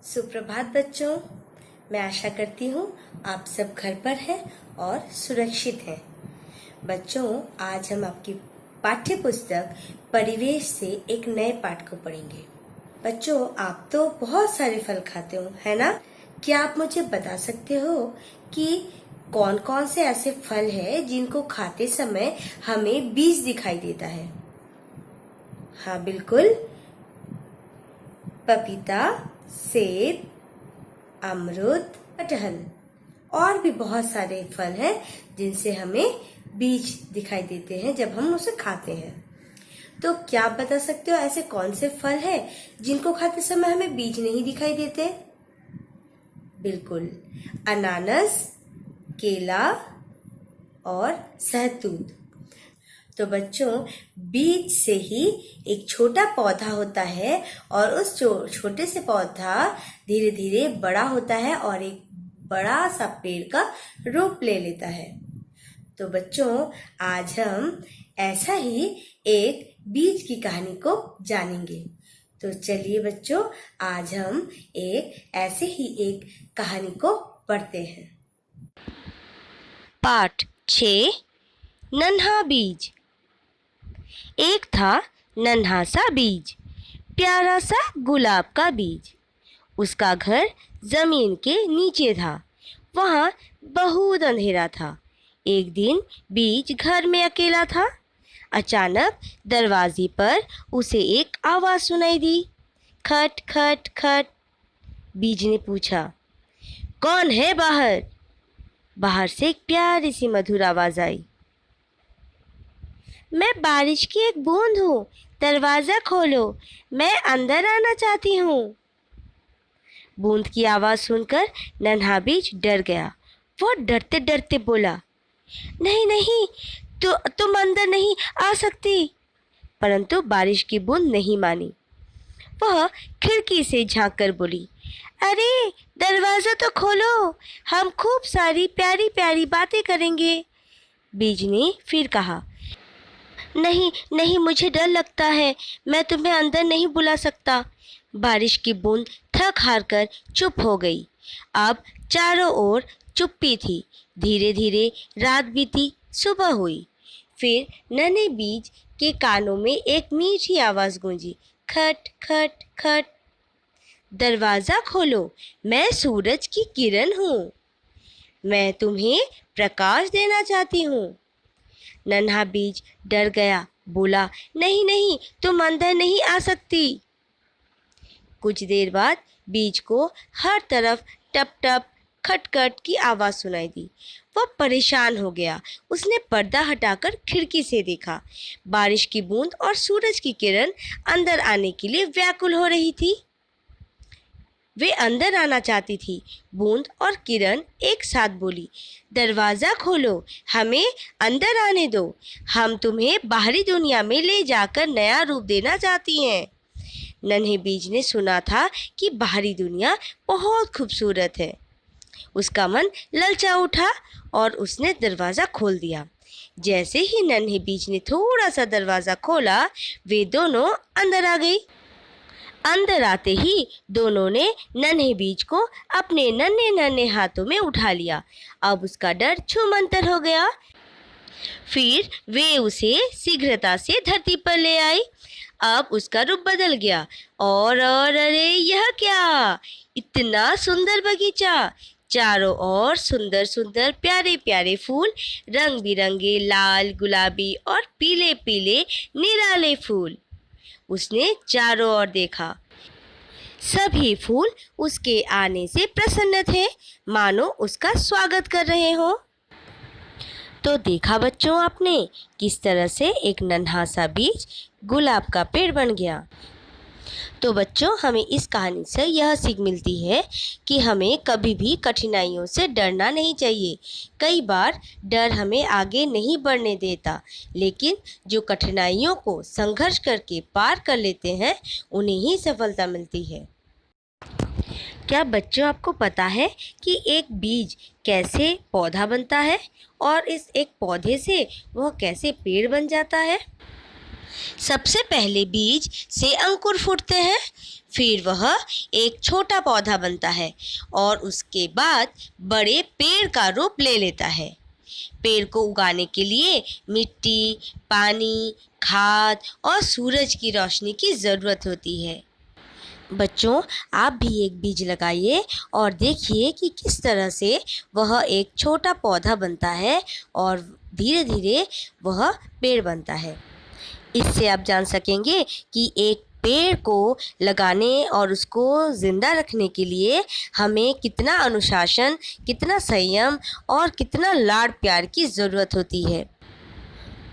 सुप्रभात बच्चों। मैं आशा करती हूँ आप सब घर पर हैं और सुरक्षित हैं। बच्चों, आज हम आपकी पाठ्य पुस्तक परिवेश से एक नए पाठ को पढ़ेंगे। बच्चों, आप तो बहुत सारे फल खाते हो, है ना? क्या आप मुझे बता सकते हो कि कौन कौन से ऐसे फल हैं जिनको खाते समय हमें बीज दिखाई देता है? हाँ, बिल्कुल, पपीता, सेब, अमरूद, कटहल और भी बहुत सारे फल हैं जिनसे हमें बीज दिखाई देते हैं जब हम उसे खाते हैं। तो क्या आप बता सकते हो ऐसे कौन से फल हैं जिनको खाते समय हमें बीज नहीं दिखाई देते? बिल्कुल, अनानास, केला और सहतूत। तो बच्चों, बीज से ही एक छोटा पौधा होता है और उस छोटे से पौधा धीरे धीरे बड़ा होता है और एक बड़ा सा पेड़ का रूप ले लेता है। तो बच्चों, आज हम ऐसा ही एक बीज की कहानी को जानेंगे। तो चलिए बच्चों, आज हम ऐसे ही एक कहानी को पढ़ते हैं। पाठ 6 नन्हा बीज। एक था नन्हा सा बीज, प्यारा सा गुलाब का बीज। उसका घर जमीन के नीचे था। वहाँ बहुत अंधेरा था। एक दिन बीज घर में अकेला था। अचानक दरवाजे पर उसे एक आवाज़ सुनाई दी। खट खट खट। बीज ने पूछा, कौन है बाहर? बाहर से एक प्यारी सी मधुर आवाज़ आई। मैं बारिश की एक बूंद हूँ, दरवाज़ा खोलो, मैं अंदर आना चाहती हूँ। बूंद की आवाज़ सुनकर नन्हा बीज डर गया। वो डरते डरते बोला, नहीं नहीं, तुम अंदर नहीं आ सकती। परंतु बारिश की बूंद नहीं मानी। वह खिड़की से झांक कर बोली, अरे दरवाज़ा तो खोलो, हम खूब सारी प्यारी प्यारी बातें करेंगे। बीज ने फिर कहा, नहीं नहीं, मुझे डर लगता है, मैं तुम्हें अंदर नहीं बुला सकता। बारिश की बूंद थक हार कर चुप हो गई। अब चारों ओर चुप्पी थी। धीरे धीरे रात बीती, सुबह हुई। फिर नन्हे बीज के कानों में एक मीठी आवाज़ गूंजी, खट खट खट। दरवाज़ा खोलो, मैं सूरज की किरण हूँ, मैं तुम्हें प्रकाश देना चाहती हूँ। नन्हा बीज डर गया, बोला, नहीं नहीं, तुम अंदर नहीं आ सकती। कुछ देर बाद बीज को हर तरफ टप टप खटखट की आवाज़ सुनाई दी। वह परेशान हो गया। उसने पर्दा हटाकर खिड़की से देखा। बारिश की बूंद और सूरज की किरण अंदर आने के लिए व्याकुल हो रही थी। वे अंदर आना चाहती थी। बूंद और किरण एक साथ बोली, दरवाज़ा खोलो, हमें अंदर आने दो, हम तुम्हें बाहरी दुनिया में ले जाकर नया रूप देना चाहती हैं। नन्हे बीज ने सुना था कि बाहरी दुनिया बहुत खूबसूरत है। उसका मन ललचा उठा और उसने दरवाज़ा खोल दिया। जैसे ही नन्हे बीज ने थोड़ा सा दरवाज़ा खोला, वे दोनों अंदर आ गई। अंदर आते ही दोनों ने नन्हे बीज को अपने नन्हे नन्हे हाथों में उठा लिया। अब उसका डर छूमंतर हो गया। फिर वे उसे शीघ्रता से धरती पर ले आई। अब उसका रूप बदल गया और अरे यह क्या, इतना सुंदर बगीचा, चारों ओर सुंदर सुंदर प्यारे प्यारे फूल, रंग बिरंगे लाल, गुलाबी और पीले पीले निराले फूल। उसने चारों ओर देखा। सभी फूल उसके आने से प्रसन्न थे, मानो उसका स्वागत कर रहे हो। तो देखा बच्चों आपने किस तरह से एक नन्हा सा बीज गुलाब का पेड़ बन गया। तो बच्चों, हमें इस कहानी से यह सीख मिलती है कि हमें कभी भी कठिनाइयों से डरना नहीं चाहिए। कई बार डर हमें आगे नहीं बढ़ने देता, लेकिन जो कठिनाइयों को संघर्ष करके पार कर लेते हैं, उन्हें ही सफलता मिलती है। क्या बच्चों, आपको पता है कि एक बीज कैसे पौधा बनता है और इस एक पौधे से वह कैसे पेड़ बन जाता है? सबसे पहले बीज से अंकुर फूटते हैं, फिर वह एक छोटा पौधा बनता है और उसके बाद बड़े पेड़ का रूप ले लेता है। पेड़ को उगाने के लिए मिट्टी, पानी, खाद और सूरज की रोशनी की ज़रूरत होती है। बच्चों, आप भी एक बीज लगाइए और देखिए कि किस तरह से वह एक छोटा पौधा बनता है और धीरे धीरे वह पेड़ बनता है। इससे आप जान सकेंगे कि एक पेड़ को लगाने और उसको ज़िंदा रखने के लिए हमें कितना अनुशासन, कितना संयम और कितना लाड प्यार की ज़रूरत होती है।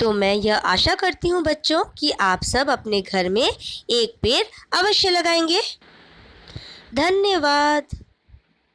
तो मैं यह आशा करती हूँ बच्चों कि आप सब अपने घर में एक पेड़ अवश्य लगाएंगे। धन्यवाद।